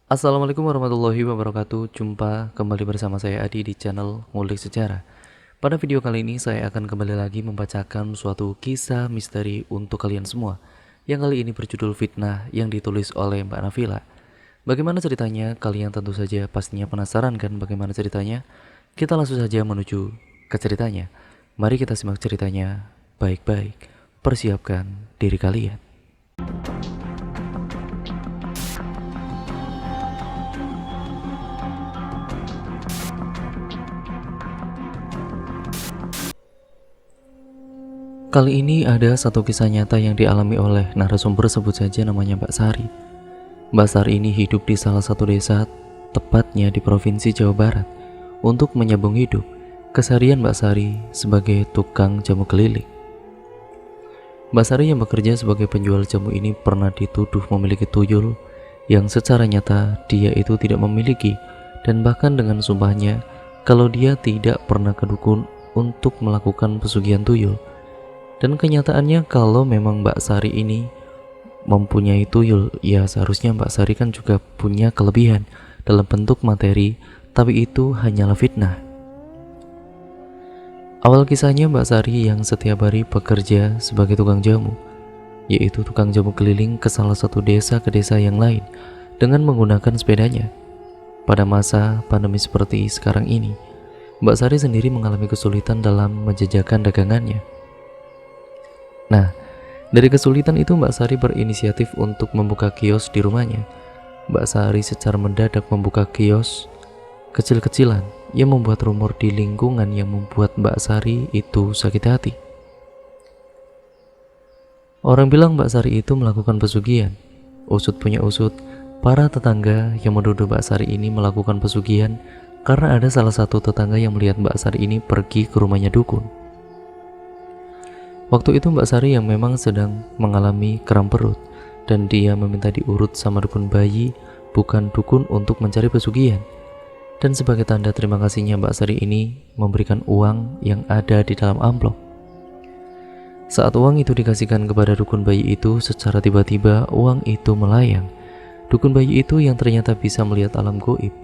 Assalamualaikum warahmatullahi wabarakatuh. Jumpa kembali bersama saya Adi di channel Ngulik Sejarah. Pada video kali ini saya akan kembali lagi membacakan suatu kisah misteri untuk kalian semua. Yang kali ini berjudul Fitnah yang ditulis oleh Mbak Nafila. Bagaimana ceritanya? Kalian tentu saja pastinya penasaran kan bagaimana ceritanya? Kita langsung saja menuju ke ceritanya. Mari kita simak ceritanya baik-baik. Persiapkan diri kalian. Kali ini ada satu kisah nyata yang dialami oleh narasumber, sebut saja namanya Mbak Sari. Mbak Sari ini hidup di salah satu desa, tepatnya di Provinsi Jawa Barat. Untuk menyambung hidup, keseharian Mbak Sari sebagai tukang jamu keliling. Mbak Sari yang bekerja sebagai penjual jamu ini pernah dituduh memiliki tuyul yang secara nyata dia itu tidak memiliki, dan bahkan dengan sumpahnya kalau dia tidak pernah ke dukun untuk melakukan pesugihan tuyul. Dan kenyataannya kalau memang Mbak Sari ini mempunyai tuyul, ya seharusnya Mbak Sari kan juga punya kelebihan dalam bentuk materi, tapi itu hanyalah fitnah. Awal kisahnya Mbak Sari yang setiap hari bekerja sebagai tukang jamu, yaitu tukang jamu keliling ke salah satu desa ke desa yang lain dengan menggunakan sepedanya. Pada masa pandemi seperti sekarang ini, Mbak Sari sendiri mengalami kesulitan dalam menjajakan dagangannya. Nah, dari kesulitan itu Mbak Sari berinisiatif untuk membuka kios di rumahnya. Mbak Sari secara mendadak membuka kios kecil-kecilan yang membuat rumor di lingkungan yang membuat Mbak Sari itu sakit hati. Orang bilang Mbak Sari itu melakukan pesugihan. Usut punya usut, para tetangga yang menuduh Mbak Sari ini melakukan pesugihan karena ada salah satu tetangga yang melihat Mbak Sari ini pergi ke rumahnya dukun. Waktu itu Mbak Sari yang memang sedang mengalami kram perut, dan dia meminta diurut sama dukun bayi, bukan dukun untuk mencari pesugihan. Dan sebagai tanda terima kasihnya Mbak Sari ini memberikan uang yang ada di dalam amplop. Saat uang itu dikasihkan kepada dukun bayi itu, secara tiba-tiba uang itu melayang. Dukun bayi itu yang ternyata bisa melihat alam gaib.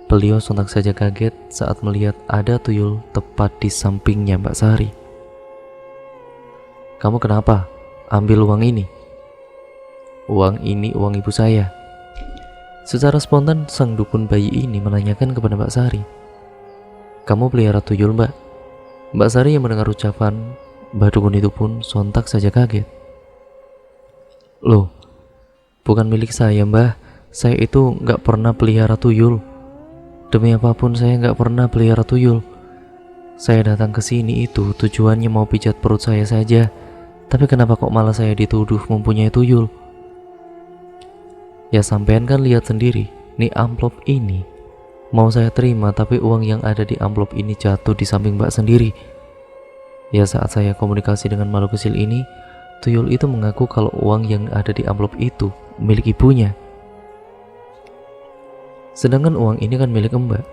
Beliau sontak saja kaget saat melihat ada tuyul tepat di sampingnya Mbak Sari. "Kamu kenapa? Ambil uang ini." "Uang ini uang ibu saya." Secara spontan sang dukun bayi ini menanyakan kepada Mbak Sari, "Kamu pelihara tuyul, Mbak?" Mbak Sari yang mendengar ucapan Mbak dukun itu pun sontak saja kaget. "Loh, bukan milik saya, Mbah. Saya itu nggak pernah pelihara tuyul. Demi apapun saya nggak pernah pelihara tuyul. Saya datang ke sini itu tujuannya mau pijat perut saya saja. Tapi kenapa kok malah saya dituduh mempunyai tuyul?" "Ya sampean kan lihat sendiri, nih amplop ini. Mau saya terima tapi uang yang ada di amplop ini jatuh di samping Mbak sendiri." Ya saat saya komunikasi dengan makhluk kecil ini, tuyul itu mengaku kalau uang yang ada di amplop itu milik ibunya. Sedangkan uang ini kan milik Mbak.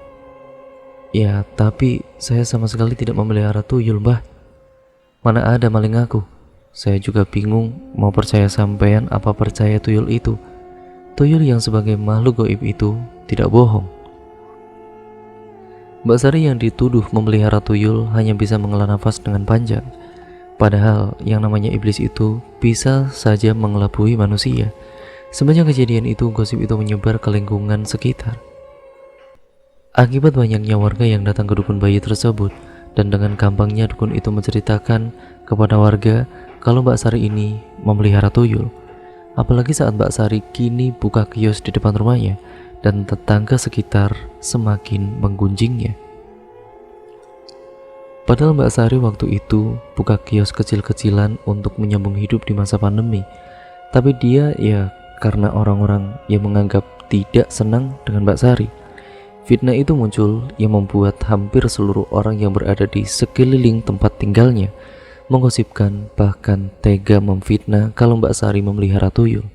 "Ya tapi saya sama sekali tidak memelihara tuyul, Mbah. Mana ada maling aku." Saya juga bingung mau percaya sampean apa percaya tuyul itu. Tuyul yang sebagai makhluk gaib itu tidak bohong. Mbak Sari yang dituduh memelihara tuyul hanya bisa menghela nafas dengan panjang. Padahal yang namanya iblis itu bisa saja mengelabui manusia. Semenjak kejadian itu, gosip itu menyebar ke lingkungan sekitar. Akibat banyaknya warga yang datang ke dukun bayi tersebut, dan dengan gampangnya dukun itu menceritakan kepada warga kalau Mbak Sari ini memelihara tuyul. Apalagi saat Mbak Sari kini buka kios di depan rumahnya, dan tetangga sekitar semakin menggunjingnya. Padahal Mbak Sari waktu itu buka kios kecil-kecilan untuk menyambung hidup di masa pandemi. Tapi dia ya karena orang-orang yang menganggap tidak senang dengan Mbak Sari. Fitnah itu muncul yang membuat hampir seluruh orang yang berada di sekeliling tempat tinggalnya menggosipkan, bahkan tega memfitnah kalau Mbak Sari memelihara tuyul.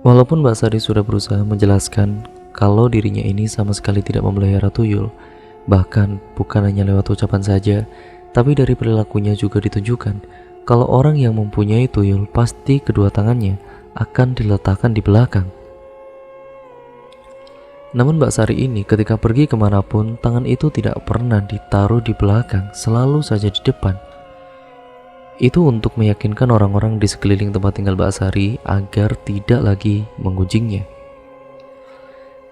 Walaupun Mbak Sari sudah berusaha menjelaskan kalau dirinya ini sama sekali tidak memelihara tuyul, bahkan bukan hanya lewat ucapan saja, tapi dari perilakunya juga ditunjukkan kalau orang yang mempunyai tuyul pasti kedua tangannya akan diletakkan di belakang. Namun Mbak Sari ini ketika pergi kemanapun, tangan itu tidak pernah ditaruh di belakang, selalu saja di depan. Itu untuk meyakinkan orang-orang di sekeliling tempat tinggal Mbak Sari agar tidak lagi mengunjingnya.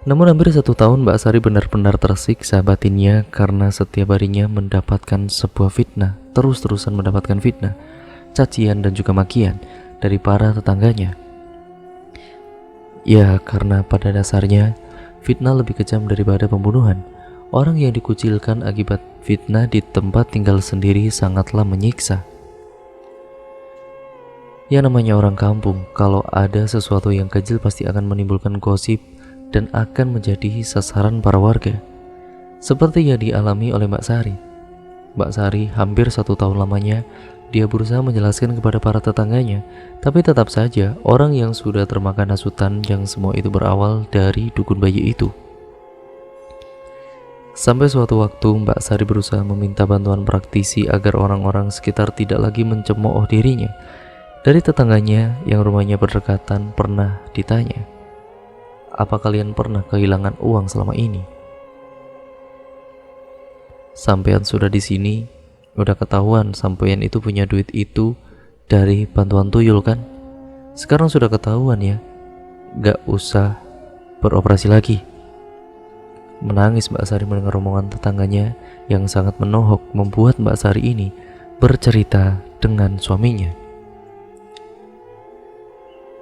Namun hampir 1 tahun Mbak Sari benar-benar tersiksa batinnya karena setiap harinya mendapatkan sebuah fitnah, terus-terusan mendapatkan fitnah, cacian dan juga makian dari para tetangganya. Ya, karena pada dasarnya fitnah lebih kejam daripada pembunuhan. Orang yang dikucilkan akibat fitnah di tempat tinggal sendiri sangatlah menyiksa. Ya, namanya orang kampung, kalau ada sesuatu yang kecil pasti akan menimbulkan gosip dan akan menjadi sasaran para warga. Seperti yang dialami oleh Mbak Sari. Mbak Sari hampir 1 tahun lamanya dia berusaha menjelaskan kepada para tetangganya, tapi tetap saja orang yang sudah termakan hasutan yang semua itu berawal dari dukun bayi itu. Sampai suatu waktu Mbak Sari berusaha meminta bantuan praktisi agar orang-orang sekitar tidak lagi mencemooh dirinya. Dari tetangganya yang rumahnya berdekatan pernah ditanya, "Apa kalian pernah kehilangan uang selama ini?" Sampean sudah di sini, udah ketahuan sampean itu punya duit itu dari bantuan tuyul kan? Sekarang sudah ketahuan ya, gak usah beroperasi lagi. Menangis Mbak Sari mendengar omongan tetangganya yang sangat menohok, membuat Mbak Sari ini bercerita dengan suaminya.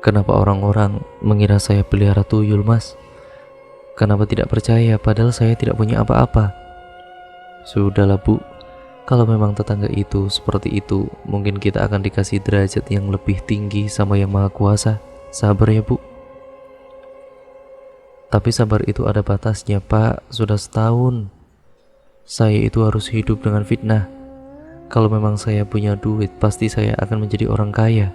"Kenapa orang-orang mengira saya pelihara tuyul, Mas? Kenapa tidak percaya padahal saya tidak punya apa-apa?" "Sudahlah Bu, kalau memang tetangga itu seperti itu, mungkin kita akan dikasih derajat yang lebih tinggi sama Yang Maha Kuasa. Sabar ya Bu." "Tapi sabar itu ada batasnya Pak, sudah 1 tahun. Saya itu harus hidup dengan fitnah. Kalau memang saya punya duit, pasti saya akan menjadi orang kaya.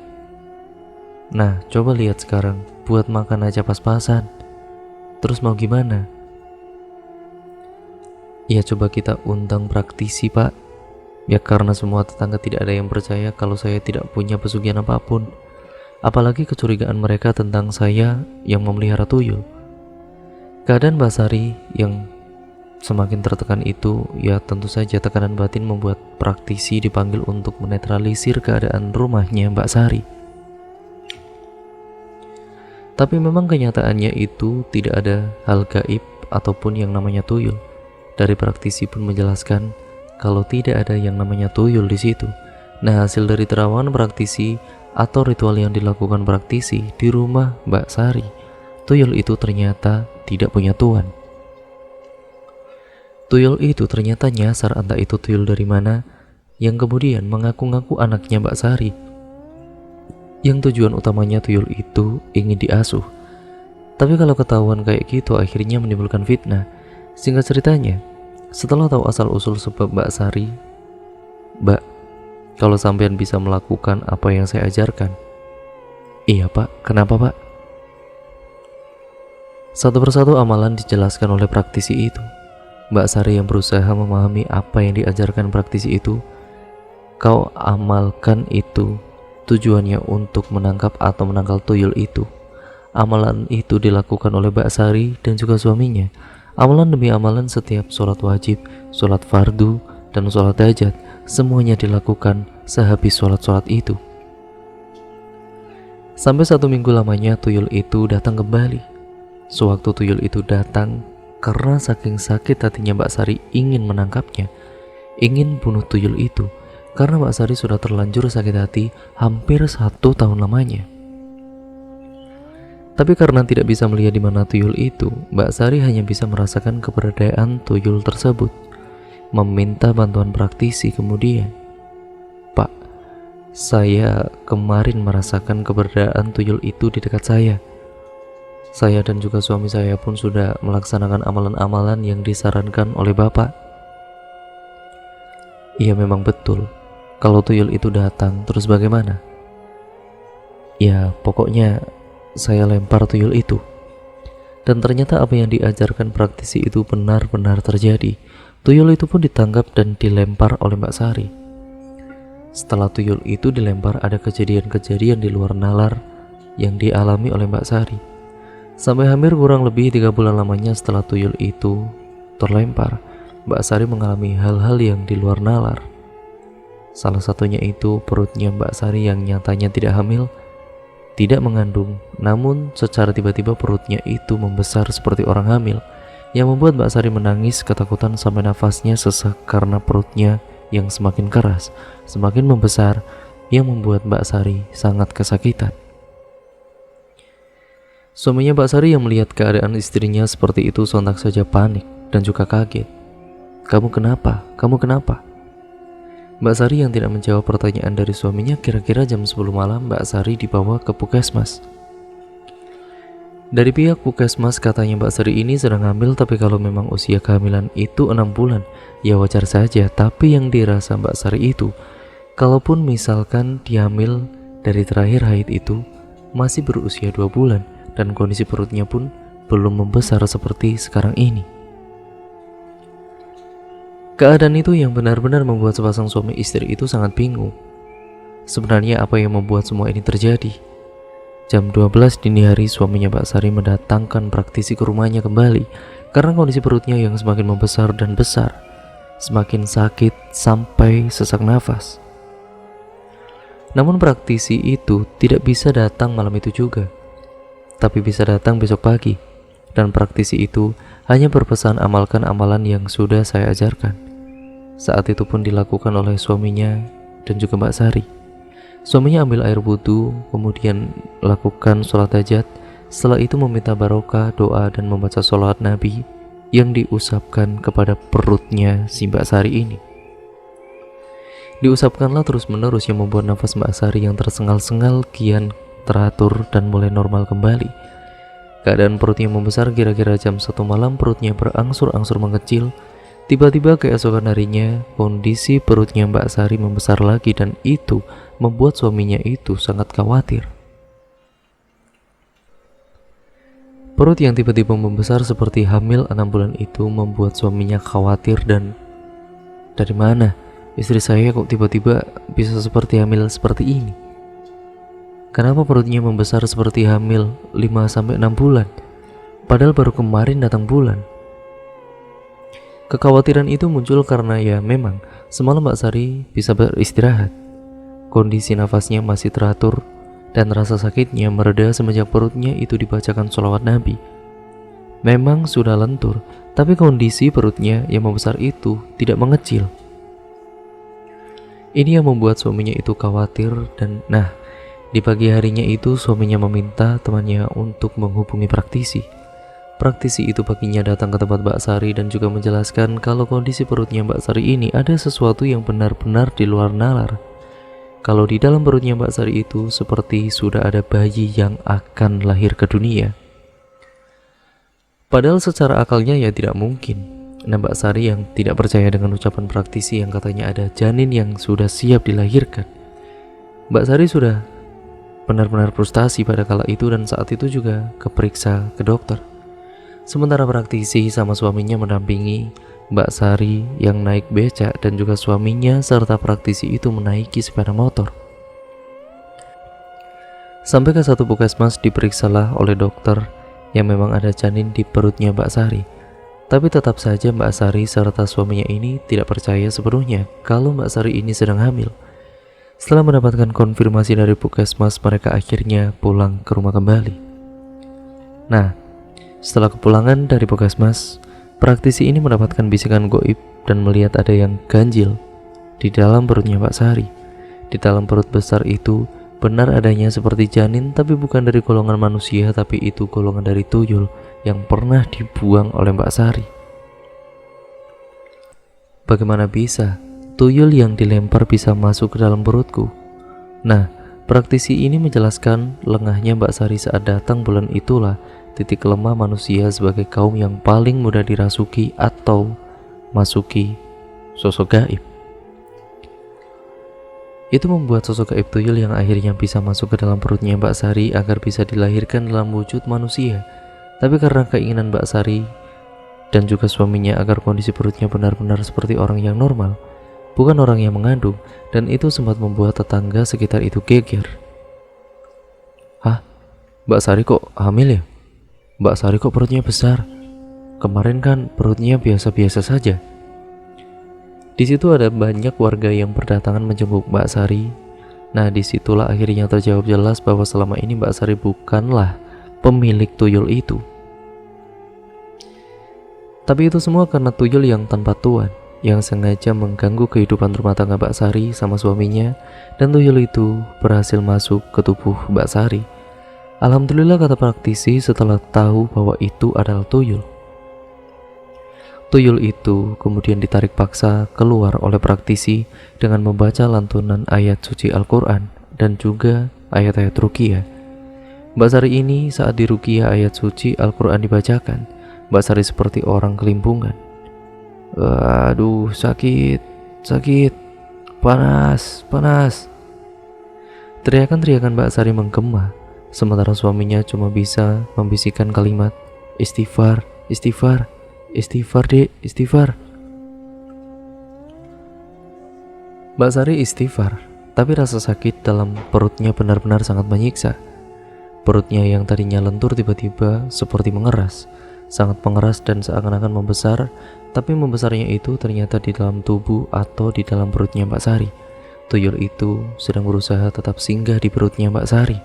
Nah, coba lihat sekarang, buat makan aja pas-pasan. Terus mau gimana?" "Ya coba kita undang praktisi Pak. Ya karena semua tetangga tidak ada yang percaya kalau saya tidak punya pesugihan apapun. Apalagi kecurigaan mereka tentang saya yang memelihara tuyul." Keadaan Mbak Sari yang semakin tertekan itu, ya tentu saja tekanan batin membuat praktisi dipanggil untuk menetralisir keadaan rumahnya Mbak Sari. Tapi memang kenyataannya itu tidak ada hal gaib ataupun yang namanya tuyul. Dari praktisi pun menjelaskan kalau tidak ada yang namanya tuyul di situ. Nah, hasil dari terawangan praktisi atau ritual yang dilakukan praktisi di rumah Mbak Sari, tuyul itu ternyata tidak punya tuan. Tuyul itu ternyata nyasar, entah itu tuyul dari mana, yang kemudian mengaku-ngaku anaknya Mbak Sari. Yang tujuan utamanya tuyul itu ingin diasuh. Tapi kalau ketahuan kayak gitu akhirnya menimbulkan fitnah. Singkat ceritanya, setelah tahu asal-usul sebab Mbak Sari, "Mbak, kalau sampean bisa melakukan apa yang saya ajarkan." "Iya Pak, kenapa Pak?" Satu persatu amalan dijelaskan oleh praktisi itu. Mbak Sari yang berusaha memahami apa yang diajarkan praktisi itu. "Kau amalkan itu, tujuannya untuk menangkap atau menangkal tuyul itu." Amalan itu dilakukan oleh Mbak Sari dan juga suaminya. Amalan demi amalan, setiap sholat wajib, sholat fardu, dan sholat hajat, semuanya dilakukan sehabis sholat-sholat itu. Sampai 1 minggu lamanya tuyul itu datang kembali. Sewaktu tuyul itu datang, karena saking sakit hatinya Mbak Sari ingin menangkapnya, ingin bunuh tuyul itu, karena Mbak Sari sudah terlanjur sakit hati hampir 1 tahun lamanya. Tapi karena tidak bisa melihat di mana tuyul itu, Mbak Sari hanya bisa merasakan keberadaan tuyul tersebut. Meminta bantuan praktisi kemudian, "Pak, saya kemarin merasakan keberadaan tuyul itu di dekat saya. Saya dan juga suami saya pun sudah melaksanakan amalan-amalan yang disarankan oleh Bapak." "Iya memang betul. Kalau tuyul itu datang, terus bagaimana?" "Ya pokoknya saya lempar tuyul itu." Dan ternyata apa yang diajarkan praktisi itu benar-benar terjadi. Tuyul itu pun ditangkap dan dilempar oleh Mbak Sari. Setelah tuyul itu dilempar, ada kejadian-kejadian di luar nalar yang dialami oleh Mbak Sari. Sampai hampir kurang lebih 3 bulan lamanya setelah tuyul itu terlempar, Mbak Sari mengalami hal-hal yang di luar nalar. Salah satunya itu perutnya Mbak Sari yang nyatanya tidak hamil, tidak mengandung, namun secara tiba-tiba perutnya itu membesar seperti orang hamil, yang membuat Mbak Sari menangis ketakutan sampai nafasnya sesak karena perutnya yang semakin keras, semakin membesar, yang membuat Mbak Sari sangat kesakitan. Suaminya Mbak Sari yang melihat keadaan istrinya seperti itu sontak saja panik dan juga kaget. "Kamu kenapa? Kamu kenapa?" Mbak Sari yang tidak menjawab pertanyaan dari suaminya. Kira-kira jam 10 malam Mbak Sari dibawa ke puskesmas. Dari pihak puskesmas katanya Mbak Sari ini sedang hamil, tapi kalau memang usia kehamilan itu 6 bulan, ya wajar saja. Tapi yang dirasa Mbak Sari itu, kalaupun misalkan dia hamil dari terakhir haid itu masih berusia 2 bulan dan kondisi perutnya pun belum membesar seperti sekarang ini. Keadaan itu yang benar-benar membuat sepasang suami istri itu sangat bingung. Sebenarnya apa yang membuat semua ini terjadi? Jam 12 dini hari suaminya Mbak Sari mendatangkan praktisi ke rumahnya kembali karena kondisi perutnya yang semakin membesar dan besar, semakin sakit sampai sesak nafas. Namun praktisi itu tidak bisa datang malam itu juga, tapi bisa datang besok pagi. Dan praktisi itu hanya berpesan amalkan amalan yang sudah saya ajarkan. Saat itu pun dilakukan oleh suaminya dan juga Mbak Sari. Suaminya ambil air wudhu, kemudian lakukan sholat hajat. Setelah itu meminta barokah, doa, dan membaca sholawat Nabi yang diusapkan kepada perutnya si Mbak Sari ini. Diusapkanlah terus-menerus yang membuat nafas Mbak Sari yang tersengal-sengal kian teratur dan mulai normal kembali. Keadaan perutnya membesar. Kira-kira jam 1 malam perutnya berangsur-angsur mengecil. Tiba-tiba keesokan harinya kondisi perutnya Mbak Sari membesar lagi, dan itu membuat suaminya itu sangat khawatir. Perut yang tiba-tiba membesar seperti hamil 6 bulan itu membuat suaminya khawatir. Dan dari mana istri saya kok tiba-tiba bisa seperti hamil seperti ini? Kenapa perutnya membesar seperti hamil 5-6 bulan? Padahal baru kemarin datang bulan. Kekhawatiran itu muncul karena ya memang semalam Mbak Sari bisa beristirahat. Kondisi nafasnya masih teratur dan rasa sakitnya mereda semenjak perutnya itu dibacakan sholawat Nabi. Memang sudah lentur, tapi kondisi perutnya yang membesar itu tidak mengecil. Ini yang membuat suaminya itu khawatir. Dan di pagi harinya itu suaminya meminta temannya untuk menghubungi praktisi. Praktisi itu paginya datang ke tempat Mbak Sari dan juga menjelaskan kalau kondisi perutnya Mbak Sari ini ada sesuatu yang benar-benar di luar nalar. Kalau di dalam perutnya Mbak Sari itu seperti sudah ada bayi yang akan lahir ke dunia. Padahal secara akalnya ya tidak mungkin. Mbak Sari yang tidak percaya dengan ucapan praktisi yang katanya ada janin yang sudah siap dilahirkan. Mbak Sari sudah benar-benar frustasi pada kala itu, dan saat itu juga keperiksa ke dokter. Sementara praktisi sama suaminya mendampingi Mbak Sari yang naik becak, dan juga suaminya serta praktisi itu menaiki sepeda motor. Sampai ke satu puskesmas diperiksalah oleh dokter yang memang ada janin di perutnya Mbak Sari. Tapi tetap saja Mbak Sari serta suaminya ini tidak percaya sepenuhnya kalau Mbak Sari ini sedang hamil. Setelah mendapatkan konfirmasi dari puskesmas, mereka akhirnya pulang ke rumah kembali. Setelah kepulangan dari puskesmas, praktisi ini mendapatkan bisikan goib dan melihat ada yang ganjil di dalam perutnya Mbak Sari. Di dalam perut besar itu benar adanya seperti janin, tapi bukan dari golongan manusia, tapi itu golongan dari tuyul yang pernah dibuang oleh Mbak Sari. Bagaimana bisa tuyul yang dilempar bisa masuk ke dalam perutku? Praktisi ini menjelaskan lengahnya Mbak Sari saat datang bulan itulah titik lemah manusia sebagai kaum yang paling mudah dirasuki atau masuki sosok gaib. Itu membuat sosok gaib tuyul yang akhirnya bisa masuk ke dalam perutnya Mbak Sari agar bisa dilahirkan dalam wujud manusia. Tapi karena keinginan Mbak Sari dan juga suaminya agar kondisi perutnya benar-benar seperti orang yang normal, bukan orang yang mengandung, dan itu sempat membuat tetangga sekitar itu geger. "Hah, Mbak Sari kok hamil ya?" Mbak Sari kok perutnya besar? Kemarin kan perutnya biasa-biasa saja. Di situ ada banyak warga yang berdatangan menjenguk Mbak Sari. Nah, disitulah akhirnya terjawab jelas bahwa selama ini Mbak Sari bukanlah pemilik tuyul itu. Tapi itu semua karena tuyul yang tanpa tuan, yang sengaja mengganggu kehidupan rumah tangga Mbak Sari sama suaminya, dan tuyul itu berhasil masuk ke tubuh Mbak Sari. Alhamdulillah, kata praktisi setelah tahu bahwa itu adalah tuyul. Tuyul itu kemudian ditarik paksa keluar oleh praktisi dengan membaca lantunan ayat suci Al-Quran dan juga ayat-ayat ruqyah. Mbak Sari ini saat di ruqyah ayat suci Al-Quran dibacakan, Mbak Sari seperti orang kelimpungan. Aduh, sakit, panas. Teriakan-teriakan Mbak Sari menggema, sementara suaminya cuma bisa membisikkan kalimat, istighfar, dek, istighfar. Mbak Sari istighfar, tapi rasa sakit dalam perutnya benar-benar sangat menyiksa. Perutnya yang tadinya lentur tiba-tiba seperti mengeras, sangat mengeras dan seakan-akan membesar, tapi membesarnya itu ternyata di dalam tubuh atau di dalam perutnya Mbak Sari. Tuyul itu sedang berusaha tetap singgah di perutnya Mbak Sari.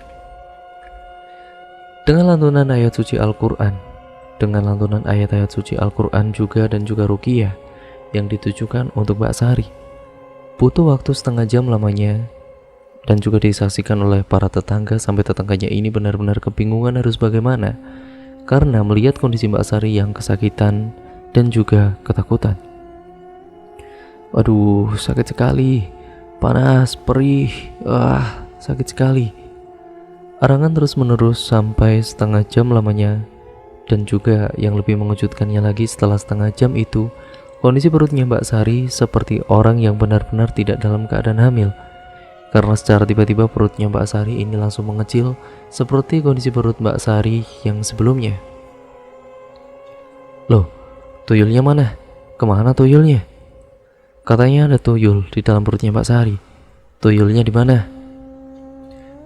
Dengan lantunan ayat suci Al-Quran, dengan lantunan ayat-ayat suci Al-Quran juga dan juga ruqyah yang ditujukan untuk Mbak Sari, butuh waktu setengah jam lamanya, dan juga disaksikan oleh para tetangga sampai tetangganya ini benar-benar kebingungan harus bagaimana karena melihat kondisi Mbak Sari yang kesakitan dan juga ketakutan. Aduh, sakit sekali, panas, perih, sakit sekali. Arangan terus menerus sampai setengah jam lamanya. Dan juga yang lebih mengejutkannya lagi, setelah setengah jam itu, kondisi perutnya Mbak Sari seperti orang yang benar-benar tidak dalam keadaan hamil. Karena secara tiba-tiba perutnya Mbak Sari ini langsung mengecil seperti kondisi perut Mbak Sari yang sebelumnya. Loh, tuyulnya mana? Kemana tuyulnya? Katanya ada tuyul di dalam perutnya Mbak Sari. Tuyulnya di mana?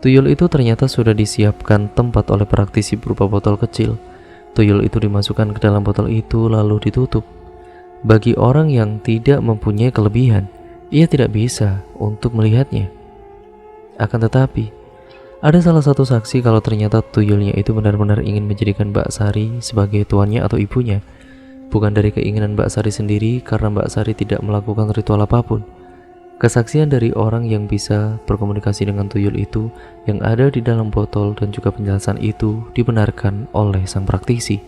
Tuyul itu ternyata sudah disiapkan tempat oleh praktisi berupa botol kecil. Tuyul itu dimasukkan ke dalam botol itu lalu ditutup. Bagi orang yang tidak mempunyai kelebihan, ia tidak bisa untuk melihatnya. Akan tetapi, ada salah satu saksi kalau ternyata tuyulnya itu benar-benar ingin menjadikan Mbak Sari sebagai tuannya atau ibunya. Bukan dari keinginan Mbak Sari sendiri, karena Mbak Sari tidak melakukan ritual apapun. Kesaksian dari orang yang bisa berkomunikasi dengan tuyul itu yang ada di dalam botol dan juga penjelasan itu dibenarkan oleh sang praktisi.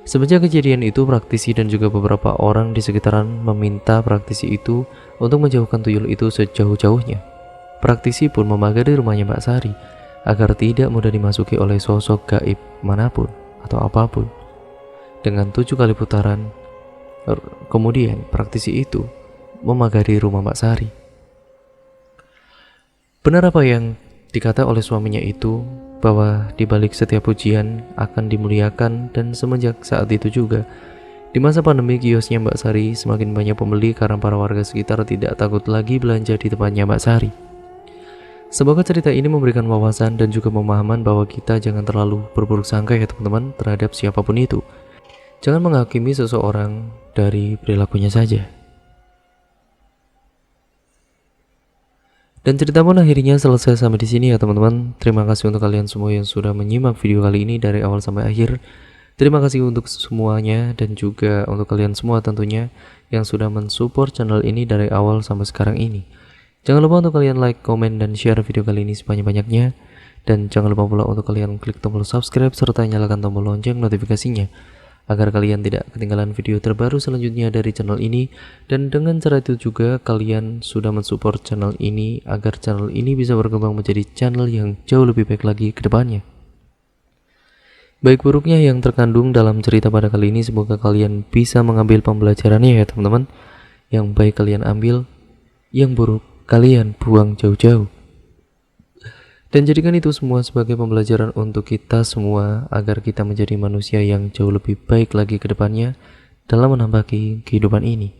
Semenjak kejadian itu, praktisi dan juga beberapa orang di sekitaran meminta praktisi itu untuk menjauhkan tuyul itu sejauh-jauhnya. Praktisi pun memagari rumahnya Mbak Sari agar tidak mudah dimasuki oleh sosok gaib manapun atau apapun. Dengan 7 kali putaran, kemudian praktisi itu memagari rumah Mbak Sari. Benar apa yang dikata oleh suaminya itu, bahwa di balik setiap ujian akan dimuliakan, dan semenjak saat itu juga, di masa pandemi kiosnya Mbak Sari semakin banyak pembeli karena para warga sekitar tidak takut lagi belanja di tempatnya Mbak Sari. Semoga cerita ini memberikan wawasan dan juga pemahaman bahwa kita jangan terlalu berburuk sangka ya teman-teman terhadap siapapun itu. Jangan menghakimi seseorang dari perilakunya saja. Dan cerita pun akhirnya selesai sampai di sini ya teman-teman. Terima kasih untuk kalian semua yang sudah menyimak video kali ini dari awal sampai akhir. Terima kasih untuk semuanya dan juga untuk kalian semua tentunya yang sudah mensupport channel ini dari awal sampai sekarang ini. Jangan lupa untuk kalian like, komen, dan share video kali ini sebanyak-banyaknya. Dan jangan lupa pula untuk kalian klik tombol subscribe serta nyalakan tombol lonceng notifikasinya agar kalian tidak ketinggalan video terbaru selanjutnya dari channel ini. Dan dengan cara itu juga kalian sudah mensupport channel ini agar channel ini bisa berkembang menjadi channel yang jauh lebih baik lagi ke depannya. Baik buruknya yang terkandung dalam cerita pada kali ini, semoga kalian bisa mengambil pembelajarannya ya teman-teman. Yang baik kalian ambil, yang buruk kalian buang jauh-jauh. Dan jadikan itu semua sebagai pembelajaran untuk kita semua agar kita menjadi manusia yang jauh lebih baik lagi ke depannya dalam menambah kehidupan ini.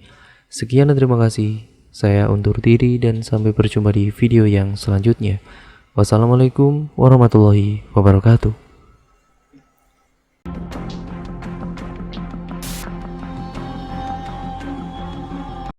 Sekian dan terima kasih. Saya undur diri dan sampai berjumpa di video yang selanjutnya. Wassalamualaikum warahmatullahi wabarakatuh.